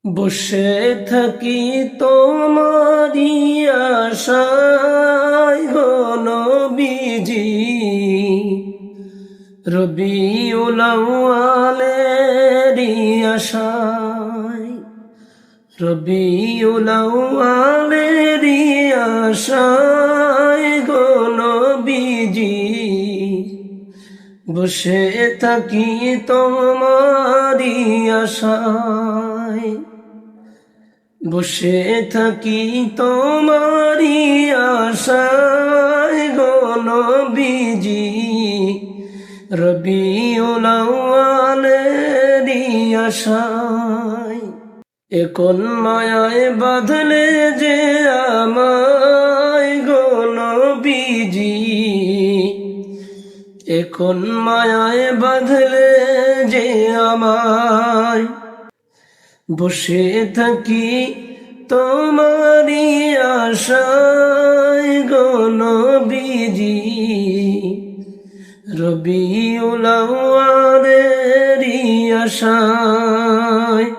বসে থাকি তোমারি আশায় গো নবীজি, রবিউল আউয়ালেরই আশায়, রবিউল আউয়ালেরই আশায় গো নবীজি, বসে থাকি তোমারি আশায়, বসে থাকি তোমারি আশায় গো নবীজি, রবিউল আউয়ালেরই আশায়। এখন মায়ায় বাঁধলে যে আমায় গো নবীজি, এখন মায়ায় বাঁধলে যে আমায়, বসে থাকি তোমারি আশায় গো নবীজি, রবিউল আউয়ালেরই আশায়।